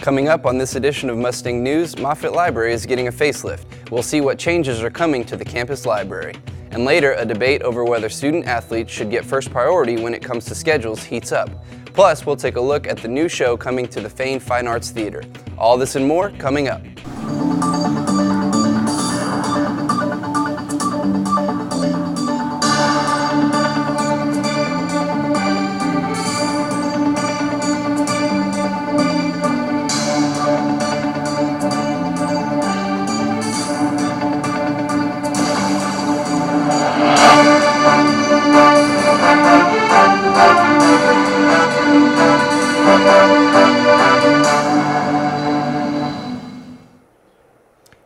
Coming up on this edition of Mustang News, Moffat Library is getting a facelift. We'll see what changes are coming to the campus library. And later, a debate over whether student athletes should get first priority when it comes to schedules heats up. Plus, we'll take a look at the new show coming to the FAIN Fine Arts Theater. All this and more coming up.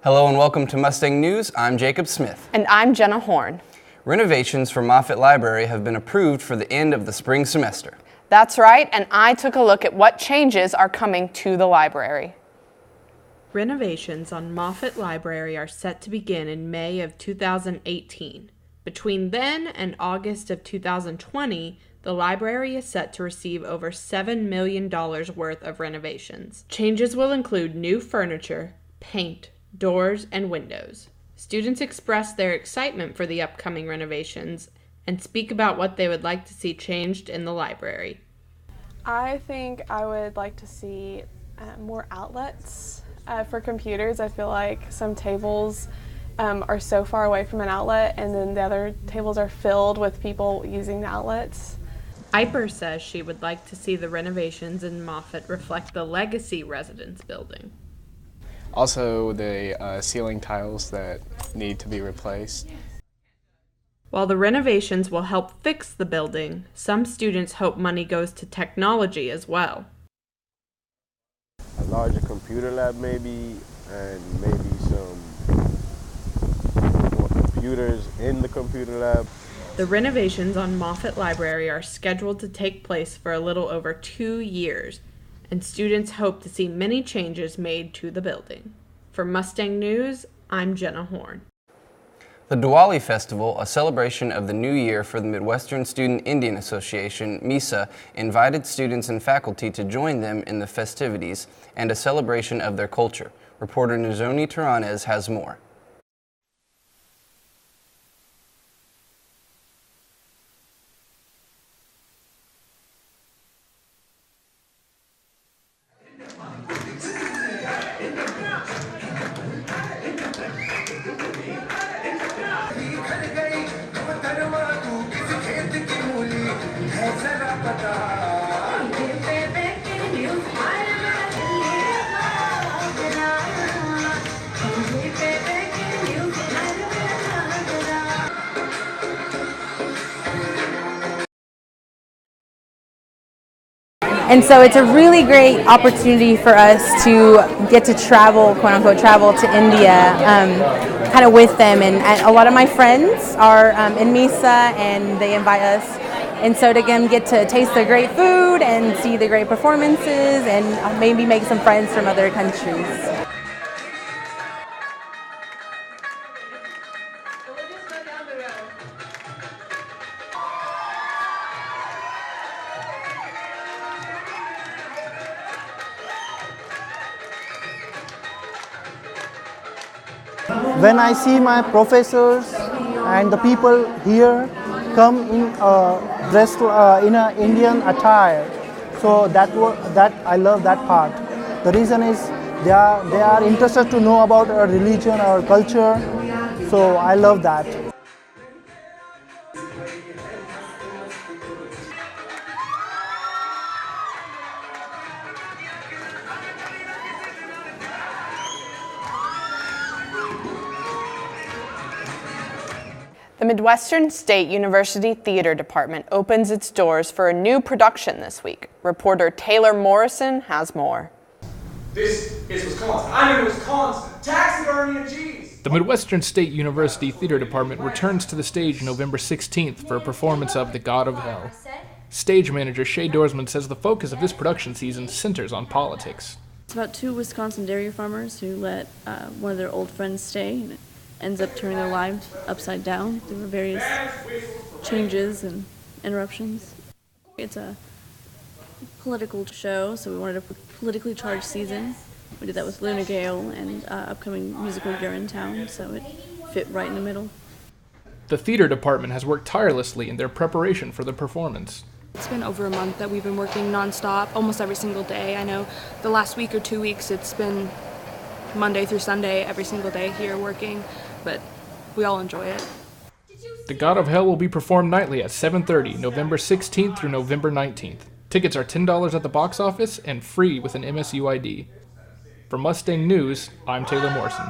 Hello and welcome to Mustang News. I'm Jacob Smith. And I'm Jenna Horn. Renovations for Moffat Library have been approved for the end of the spring semester. That's right, and I took a look at what changes are coming to the library. Renovations on Moffat Library are set to begin in May of 2018. Between then and August of 2020, the library is set to receive over $7 million worth of renovations. Changes will include new furniture, paint, doors, and windows. Students express their excitement for the upcoming renovations and speak about what they would like to see changed in the library. I think I would like to see more outlets for computers. I feel like some tables are so far away from an outlet, and then the other tables are filled with people using the outlets. Iper says she would like to see the renovations in Moffat reflect the legacy residence building. Also, the ceiling tiles that need to be replaced. While the renovations will help fix the building, some students hope money goes to technology as well. A larger computer lab maybe, and maybe some more computers in the computer lab. The renovations on Moffat Library are scheduled to take place for a little over 2 years, and students hope to see many changes made to the building. For Mustang News, I'm Jenna Horn. The Diwali Festival, a celebration of the new year for the Midwestern Student Indian Association, MISA, invited students and faculty to join them in the festivities and a celebration of their culture. Reporter Nizoni Taranes has more. And so it's a really great opportunity for us to get to travel, quote unquote, travel to India, kind of with them. And a lot of my friends are in MISA, and they invite us. And so to again get to taste the great food and see the great performances and maybe make some friends from other countries. When I see my professors and the people here come in dressed in an Indian attire, so that I love that part. The reason is they are interested to know about our religion, our culture, so I love that. The Midwestern State University Theater Department opens its doors for a new production this week. Reporter Taylor Morrison has more. This is Wisconsin. I'm in Wisconsin. Taxidermy and cheese. The Midwestern State University Theater Department returns to the stage November 16th for a performance of The God of Hell. Stage manager Shay Dorsman says the focus of this production season centers on politics. It's about two Wisconsin dairy farmers who let one of their old friends stay, and it ends up turning their lives upside down through various changes and interruptions. It's a political show, so we wanted a politically charged season. We did that with Lunar Gale and upcoming musical You're in Town, so it fit right in the middle. The theater department has worked tirelessly in their preparation for the performance. It's been over a month that we've been working nonstop, almost every single day. I know the last week or 2 weeks it's been Monday through Sunday, every single day here working, but we all enjoy it. The God of Hell will be performed nightly at 7:30, November 16th through November 19th. Tickets are $10 at the box office and free with an MSU ID. For Mustang News, I'm Taylor Morrison.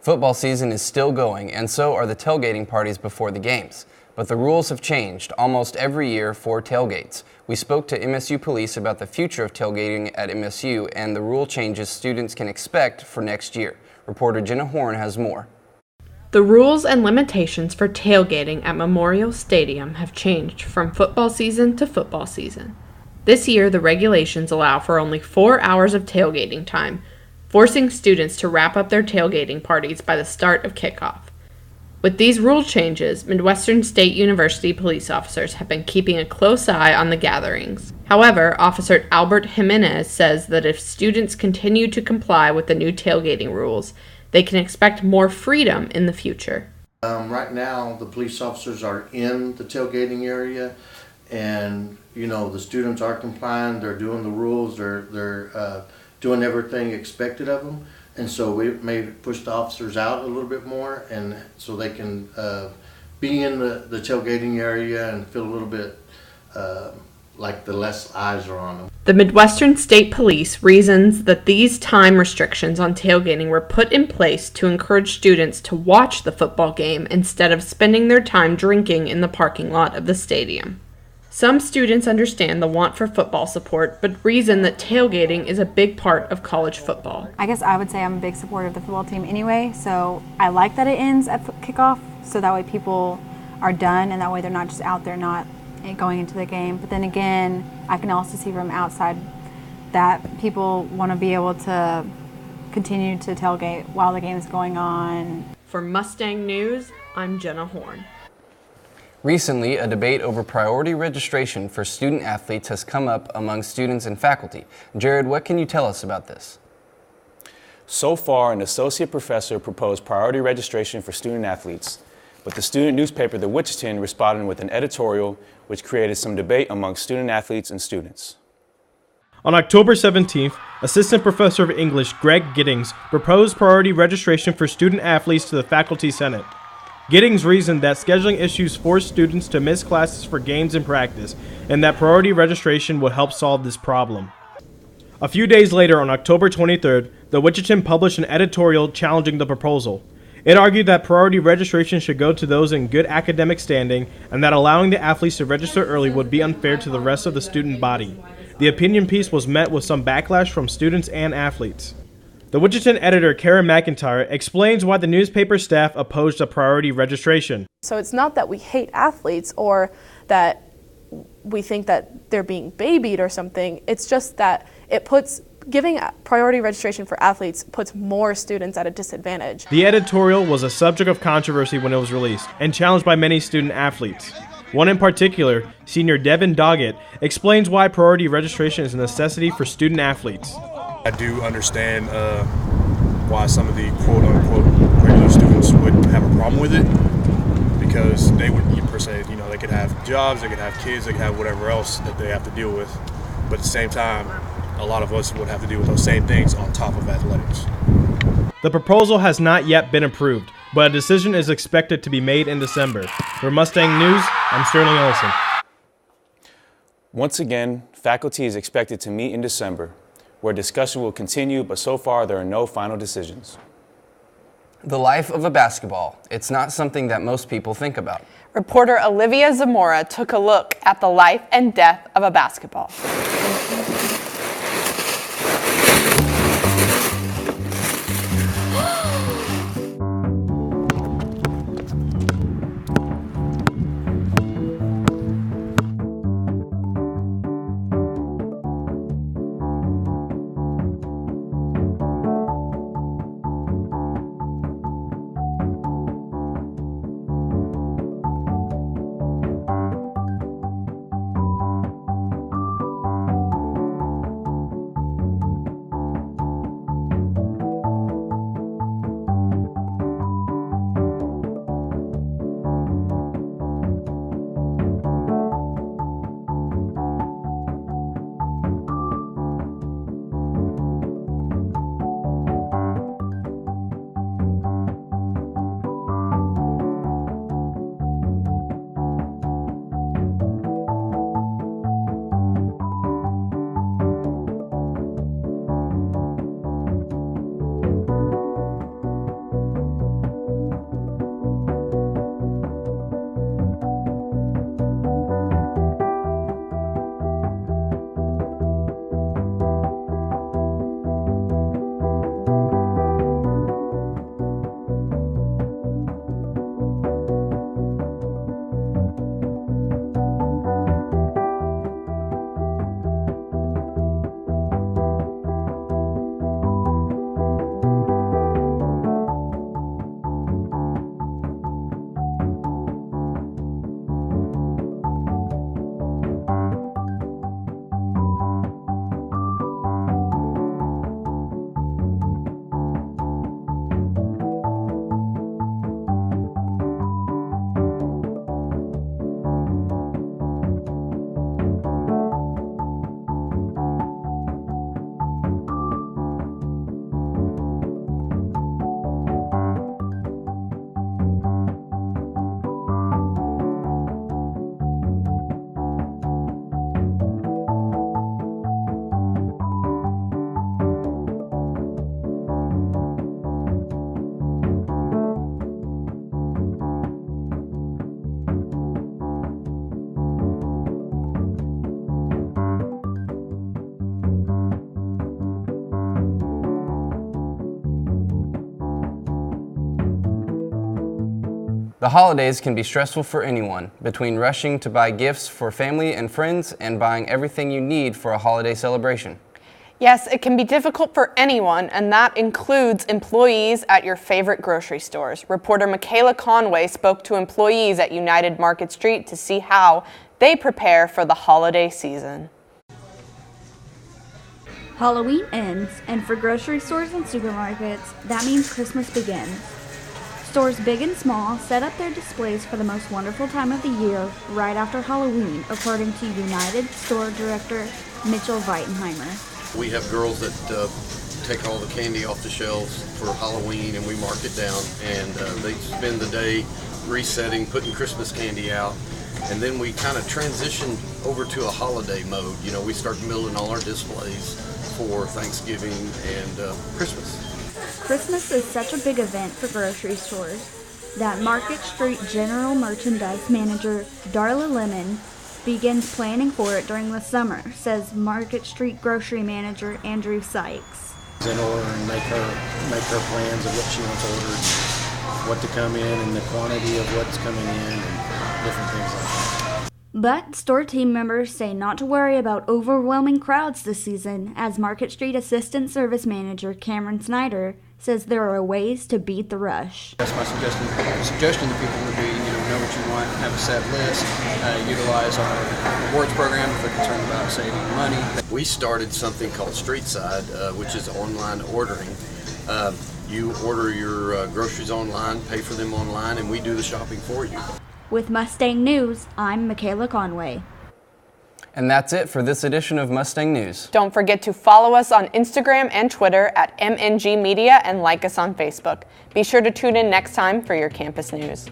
Football season is still going, and so are the tailgating parties before the games. But the rules have changed almost every year for tailgates. We spoke to MSU police about the future of tailgating at MSU and the rule changes students can expect for next year. Reporter Jenna Horn has more. The rules and limitations for tailgating at Memorial Stadium have changed from football season to football season. This year, the regulations allow for only 4 hours of tailgating time, forcing students to wrap up their tailgating parties by the start of kickoff. With these rule changes, Midwestern State University police officers have been keeping a close eye on the gatherings. However, Officer Albert Jimenez says that if students continue to comply with the new tailgating rules, they can expect more freedom in the future. Right now, the police officers are in the tailgating area, and the students are complying. They're doing the rules. They're doing everything expected of them, and so we may push the officers out a little bit more, and so they can be in the tailgating area and feel a little bit like the less eyes are on them. The Midwestern State Police reasons that these time restrictions on tailgating were put in place to encourage students to watch the football game instead of spending their time drinking in the parking lot of the stadium. Some students understand the want for football support, but reason that tailgating is a big part of college football. I guess I would say I'm a big supporter of the football team anyway, so I like that it ends at kickoff, so that way people are done and that way they're not just out there not going into the game. But then again, I can also see from outside that people want to be able to continue to tailgate while the game is going on. For Mustang News, I'm Jenna Horn. Recently, a debate over priority registration for student athletes has come up among students and faculty. Jared, what can you tell us about this? So far, an associate professor proposed priority registration for student athletes, but the student newspaper, The Wichita, responded with an editorial which created some debate among student athletes and students. On October 17th, Assistant Professor of English Greg Giddings proposed priority registration for student athletes to the Faculty Senate. Giddings reasoned that scheduling issues force students to miss classes for games and practice, and that priority registration would help solve this problem. A few days later, on October 23rd, The Wichita published an editorial challenging the proposal. It argued that priority registration should go to those in good academic standing, and that allowing the athletes to register early would be unfair to the rest of the student body. The opinion piece was met with some backlash from students and athletes. The Wichita editor, Karen McIntyre, explains why the newspaper staff opposed a priority registration. So it's not that we hate athletes or that we think that they're being babied or something. It's just that giving priority registration for athletes puts more students at a disadvantage. The editorial was a subject of controversy when it was released and challenged by many student athletes. One in particular, senior Devin Doggett, explains why priority registration is a necessity for student athletes. I do understand why some of the quote-unquote regular students would have a problem with it, because they would, per se, they could have jobs, they could have kids, they could have whatever else that they have to deal with. But at the same time, a lot of us would have to deal with those same things on top of athletics. The proposal has not yet been approved, but a decision is expected to be made in December. For Mustang News, I'm Sterling Ellison. Once again, faculty is expected to meet in December, where discussion will continue, but so far there are no final decisions. The life of a basketball. It's not something that most people think about. Reporter Olivia Zamora took a look at the life and death of a basketball. The holidays can be stressful for anyone, between rushing to buy gifts for family and friends and buying everything you need for a holiday celebration. Yes, it can be difficult for anyone, and that includes employees at your favorite grocery stores. Reporter Michaela Conway spoke to employees at United Market Street to see how they prepare for the holiday season. Halloween ends, and for grocery stores and supermarkets, that means Christmas begins. Stores big and small set up their displays for the most wonderful time of the year right after Halloween, according to United Store Director Mitchell Weitenheimer. We have girls that take all the candy off the shelves for Halloween and we mark it down, and they spend the day resetting, putting Christmas candy out, and then we kind of transition over to a holiday mode. You know, we start building all our displays for Thanksgiving and Christmas. Christmas is such a big event for grocery stores that Market Street General Merchandise Manager Darla Lemon begins planning for it during the summer, says Market Street Grocery Manager Andrew Sykes. In order and make her plans of what she wants ordered, what to come in and the quantity of what's coming in and different things like that. But store team members say not to worry about overwhelming crowds this season, as Market Street Assistant Service Manager Cameron Snyder says there are ways to beat the rush. That's my suggestion to people would be, know what you want, have a set list, utilize our rewards program if they're concerned about saving money. We started something called Street Side, which is online ordering. You order your groceries online, pay for them online, and we do the shopping for you. With Mustang News, I'm Michaela Conway. And that's it for this edition of Mustang News. Don't forget to follow us on Instagram and Twitter at MNG Media and like us on Facebook. Be sure to tune in next time for your campus news.